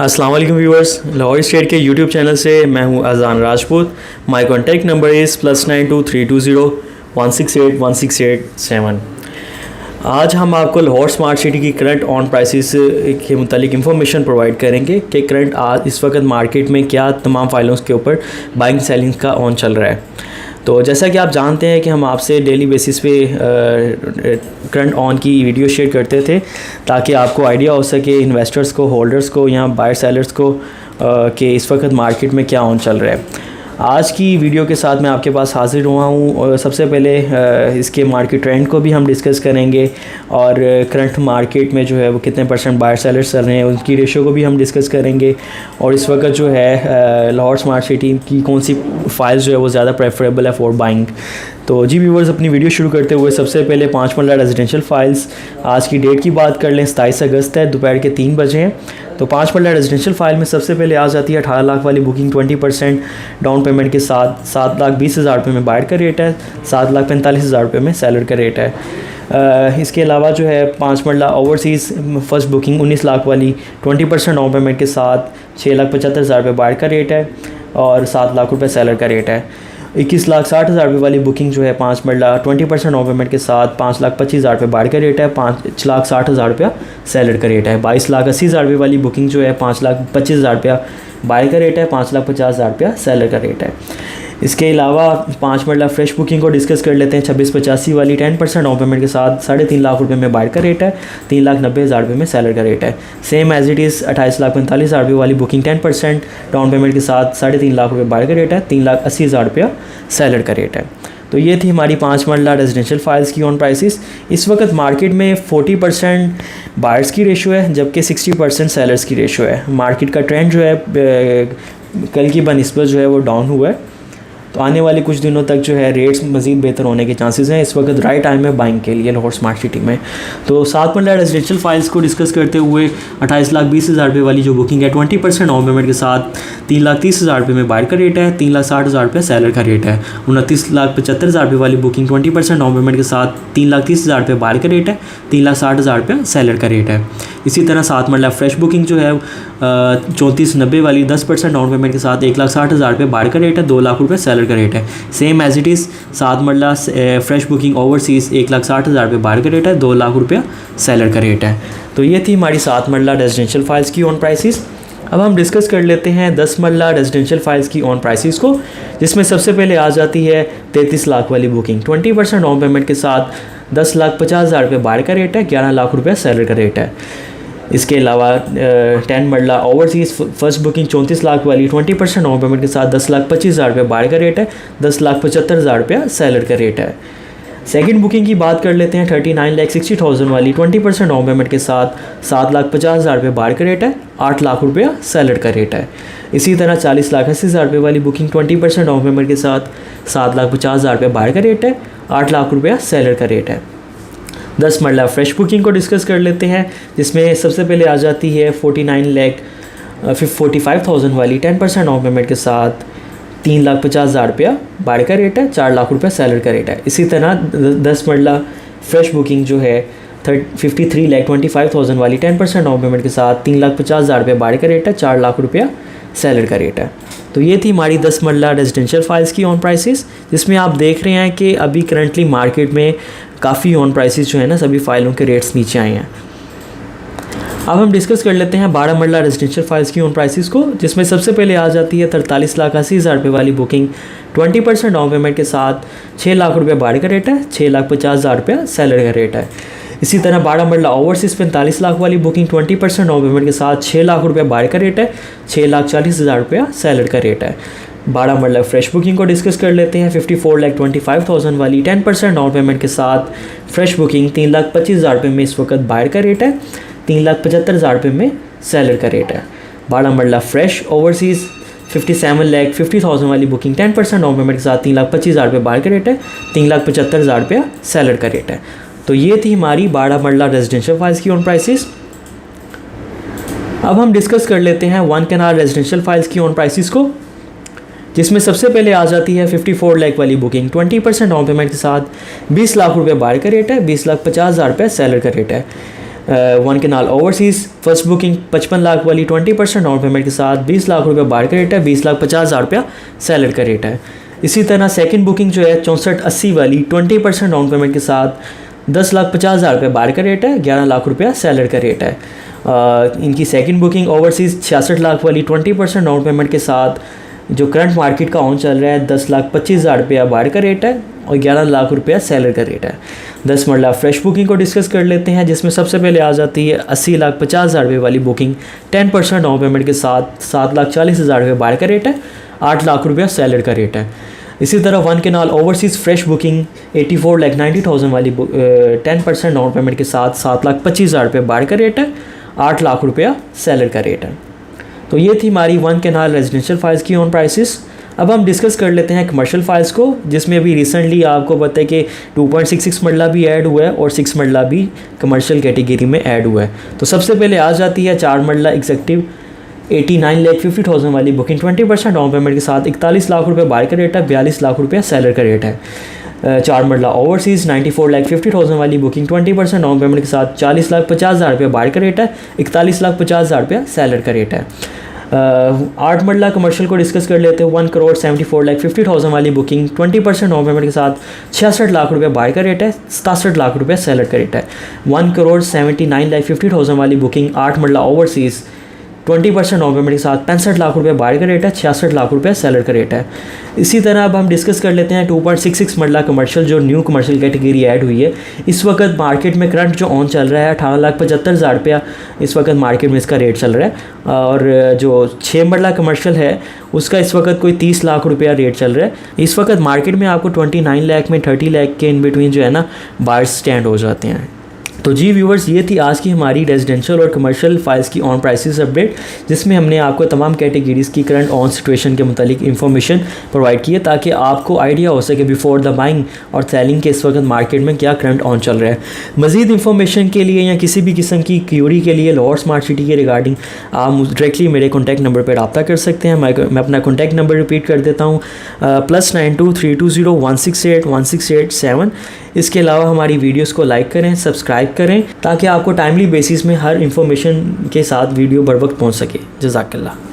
अस्सलाम वालेकुम viewers, Lahore state के यूट्यूब चैनल से मैं हूं अजान Rajput. My contact number is +923201681687। आज हम आपको लाहौर स्मार्ट सिटी की करंट ऑन प्राइसेस के मुतालिक इंफॉर्मेशन प्रोवाइड करेंगे कि करंट आज इस वक्त मार्केट में क्या तमाम फाइलों के ऊपर बाइंग सेलिंग का ऑन चल रहा है। तो जैसा कि आप जानते हैं कि हम आपसे डेली बेसिस पे करंट ऑन की वीडियो शेयर करते थे ताकि आपको आइडिया हो सके इन्वेस्टर्स को, होल्डर्स को या बायर सेलर्स को कि इस वक्त मार्केट में क्या ऑन चल रहा है। आज की वीडियो के साथ मैं आपके पास हाज़िर हुआ हूँ और सबसे पहले इसके मार्केट ट्रेंड को भी हम डिस्कस करेंगे और करंट मार्केट में जो है वो कितने परसेंट बायर सेलर्स चल रहे हैं उनकी रेशो को भी हम डिस्कस करेंगे। और इस वक्त जो है लाहौर स्मार्ट सिटी की कौन सी फाइल्स जो है वो ज़्यादा प्रेफरेबल है फॉर बाइंग। तो जी व्यूवर्स, अपनी वीडियो शुरू करते हुए सबसे पहले 5 मरला रेजिडेंशियल फाइल्स आज की डेट की बात कर लें। 27 अगस्त है, दोपहर के 3 बजे हैं। तो 5 मरला रेजिडेंशियल फाइल में सबसे पहले आ जाती है 18 लाख वाली बुकिंग 20% डाउन पेमेंट के साथ 7,20,000 रुपये में बायर का रेट है, 7,45,000 रुपये में सेलर का रेट है। इसके अलावा जो है 5 मरला ओवरसीज़ फर्स्ट बुकिंग 19 लाख वाली 20% डाउन पेमेंट के साथ 6,75,000 रुपये बायर का रेट है और 7 लाख रुपये सेलर का रेट है। 21,60,000 रुपये वाली बुकिंग जो है 5 मरला 20% डाउन पेमेंट के साथ 5,25,000 रुपये बायर का रेट है, 5,60,000 रुपया सेलर का रेट है। 22,80,000 रुपये वाली बुकिंग जो है 5,25,000 रुपया बायर का रेट है, 5,50,000 रुपया सेलर का रेट है। इसके अलावा 5 मरला फ्रेश बुकिंग को डिस्कस कर लेते हैं। 2685 वाली 10% डाउन पेमेंट के साथ 3.5 लाख रुपये में बायर का रेट है, 3,90,000 रुपये में सेलर का रेट है। सेम एज इट इज़ 28,45,000 रुपये वाली बुकिंग 10% डाउन पेमेंट के साथ 3.5 लाख रुपये बायर का रेट है, 3,80,000 रुपया सेलर का रेट है। तो ये थी हमारी 5 मरला रेजिडेंशियल फाइल्स की ऑन प्राइसेस। इस वक्त मार्केट में 40% बायर्स की रेशो है जबकि 60% सेलर्स की रेशो है। मार्केट का ट्रेंड जो है कल की बनिस्बत जो है वो डाउन हुआ है। तो आने वाले कुछ दिनों तक जो है रेट्स मज़ीद बेहतर होने के चांसेस हैं। इस वक्त राइट टाइम है बाइंग के लिए लाहौर स्मार्ट सिटी में। तो 7 मरला रेजिडेंशियल फाइल्स को डिस्कस करते हुए 28,20,000 रुपये वाली जो बुकिंग है 20% डाउन पेमेंट के साथ 3,30,000 रुपये में बायर का रेट है, 3,60,000 रुपये सेलर का रेट है। 29,75,000 रुपये वाली बुकिंग 20% डाउन पेमेंट के साथ 3,30,000 रुपये बायर का रेट है, 3,60,000 रुपये सेलर का रेट है। इसी तरह 7 मरला फ्रेश बुकिंग जो है 3490 वाली 10% डाउन पेमेंट के साथ 1,60,000 रुपये बायर का रेट है, 2 लाख रुपये सेलर का रेट है। सेम एज इट इज़ 7 मरला फ्रेश बुकिंग ओवरसीज़ 1,60,000 रुपये बायर का रेट है, 2 लाख रुपया सेलर का रेट है। तो ये थी हमारी 7 मरला रेजिडेंशियल फाइल्स की ऑन प्राइसेस। अब हम डिस्कस कर लेते हैं 10 मरला रेजिडेंशियल फाइल्स की ऑन प्राइसेस को, जिसमें सबसे पहले आ जाती है 33 लाख वाली बुकिंग 20% डाउन पेमेंट के साथ 10,50,000 रुपये बायर का रेट है, 11 लाख रुपये सेलर का रेट है। इसके अलावा 10 मरला ओवरसीज़ फर्स्ट बुकिंग 34 लाख वाली 20% डाउन पेमेंट के साथ 10,25,000 रुपये बायर का रेट है, 10,75,000 रुपया सेलर का रेट है। सेकंड बुकिंग की बात कर लेते हैं 39,60,000 वाली 20% डाउन पेमेंट के साथ 7,50,000 रुपये बायर का रेट है, 8 लाख रुपया सेलर का रेट है। इसी तरह 40,80,000 रुपये वाली बुकिंग 20% डाउन पेमेंट के साथ 7,50,000 रुपये बायर का रेट है, 8 लाख रुपया सेलर का रेट है। 10 मरला फ्रेश बुकिंग को डिस्कस कर लेते हैं, जिसमें सबसे पहले आ जाती है 45,000 वाली 10% डाउन पेमेंट के साथ 3,50,000 रुपया बायर का रेट है, 4 लाख रुपया सेलर का रेट है। इसी तरह 10 मरला फ्रेश बुकिंग जो है 53,25,000 वाली 10% डाउन पेमेंट के साथ 3,50,000 रुपये बायर का रेट है, 4 लाख रुपया सेलर का रेट है। तो ये थी हमारी 10 मरला रेजिडेंशियल फाइल्स की ऑन प्राइसेस, जिसमें आप देख रहे हैं कि अभी करंटली मार्केट में काफ़ी ऑन प्राइसेस जो है ना सभी फाइलों के रेट्स नीचे आए हैं। अब हम डिस्कस कर लेते हैं 12 मरला रेजिडेंशियल फाइल्स की ऑन प्राइसेस को, जिसमें सबसे पहले आ जाती है 43,80,000 रुपये वाली बुकिंग 20% डाउन पेमेंट के साथ 6 लाख रुपये बायर का रेट है, 6,50,000 रुपया सेलर का रेट है। इसी तरह 12 मरला ओवरसीज़ 45 लाख वाली बुकिंग 20% डाउन पेमेंट के साथ 6 लाख रुपये बायर का रेट है, 6,40,000 रुपया सेलर का रेट है। 12 मरला फ्रेश बुकिंग को डिस्कस कर लेते हैं 54,25,000 वाली 10% डाउन पेमेंट के साथ फ्रेश बुकिंग 3,25,000 रुपये में इस वक्त बायर का रेट है, 3,75,000 रुपये में सेलर का रेट है। 12 मरला फ्रेश ओवरसीज़ 57,50,000 वाली बुकिंग 10% डाउन पेमेंट के साथ 3,25,000 रुपये बायर का रेट है, 3,75,000 रुपया सेलर का रेट है। तो ये थी हमारी 12 मरला रेजिडेंशियल फाइल्स की ऑन प्राइसेस। अब हम डिस्कस कर लेते हैं 1 कैनाल रेजिडेंशियल फाइल्स की ऑन प्राइसेस को, जिसमें सबसे पहले आ जाती है 54 लाख वाली बुकिंग 20% डाउन पेमेंट के साथ 20 लाख रुपये बायर का रेट है, 20,50,000 रुपये सेलर का रेट है। One canal overseas first booking 55 lakh वाली 20% डाउन पेमेंट के साथ 20 लाख रुपये बायर का रेट है, 20,50,000 रुपया सेलर का रेट है। इसी तरह सेकंड बुकिंग जो है 6480 वाली 20% डाउन पेमेंट के साथ 10,50,000 रुपये बायर का रेट है, 11 लाख रुपया सेलर का रेट है। इनकी सेकंड बुकिंग ओवरसीज़ 66 लाख वाली 20% डाउन पेमेंट के साथ जो करंट मार्केट का ऑन चल रहा है 10,25,000 रुपया बायर का रेट है और 11 लाख रुपया सेलर का रेट है। 10 मरला फ्रेश बुकिंग को डिस्कस कर लेते हैं, जिसमें सबसे पहले आ जाती है 80,50,000 रुपये वाली बुकिंग 10% डाउन पेमेंट के साथ 7,40,000 रुपये बायर का रेट है, 8 लाख रुपया सेलर का रेट है। इसी तरह one canal overseas fresh booking 84,90,000 वाली 10% डाउन पेमेंट के साथ 7,25,000 रुपये बायर का रेट है, 8 लाख रुपया सेलर का रेट है। तो ये थी हमारी वन कैनाल रेजिडेंशियल फाइल्स की ऑन प्राइसेस। अब हम डिस्कस कर लेते हैं कमर्शियल फाइल्स को, जिसमें अभी रिसेंटली आपको पता है कि 2.66 मरला भी ऐड हुआ है और 6 मरला भी कमर्शियल कैटेगरी में ऐड हुआ है। तो सबसे पहले आ जाती है 4 मरला एग्जेक्टिव 89,50,000 वाली बुकिंग 20% डाउन पेमेंट के साथ 41 लाख रुपये बायर का रेट है, 42 लाख रुपये सेलर का रेट है। 4 मरला ओवरसीज़ 94,50,000 वाली बुकिंग 20% डाउन पेमेंट के साथ 40,50,000 रुपये बायर का रेट है, 41,50,000 रुपये सेलर का रेट है। 8 मरला कमर्शियल को डिस्कस कर लेते हैं। 1,74,50,000 वाली बुकिंग 20% डाउन पेमेंट के साथ 66 लाख रुपये बायर का रेट है, 67 लाख रुपये सेलर का रेट है। 1,79,50,000 वाली बुकिंग 8 मरला ओवरसीज़ 20% डाउन पेमेंट के साथ 65 लाख रुपये बायर का रेट है, 66 लाख रुपये सेलर का रेट है। इसी तरह अब हम डिस्कस कर लेते हैं 2.66 मरला कमर्शियल जो न्यू कमर्शियल कैटेगरी ऐड हुई है। इस वक्त मार्केट में करंट जो ऑन चल रहा है 18,75,000 रुपया इस वक्त मार्केट में इसका रेट चल रहा है। और जो 6 मरला कमर्शियल है उसका इस वक्त कोई 30 लाख रुपया रेट चल रहा है। इस वक्त मार्केट में आपको 29 लाख में 30 लाख के इन बिटवीन जो है ना बायर्स स्टैंड हो जाते हैं। तो जी व्यूवर्स, ये थी आज की हमारी रेजिडेंशियल और कमर्शियल फाइल्स की ऑन प्राइसेस अपडेट, जिसमें हमने आपको तमाम कैटेगरीज़ की करंट ऑन सिचुएशन के मुतालिक इन्फॉर्मेशन प्रोवाइड की है, ताकि आपको आइडिया हो सके बिफोर द बाइंग और सेलिंग के इस वक्त मार्केट में क्या करंट ऑन चल रहा है। मज़ीद इन्फॉर्मेशन के लिए या किसी भी किस्म की क्यूरी के लिए लाहौर स्मार्ट सिटी के रिगार्डिंग आप डायरेक्टली मेरे कॉन्टैक्ट नंबर पर रब्ता कर सकते हैं। मैं अपना कॉन्टैक्ट नंबर रिपीट कर देता हूँ, +92 320 168 168 7। इसके अलावा हमारी वीडियोस को लाइक करें, सब्सक्राइब करें, ताकि आपको टाइमली बेसिस में हर इंफॉर्मेशन के साथ वीडियो बर वक्त पहुँच सके। जज़ाकल्लाह।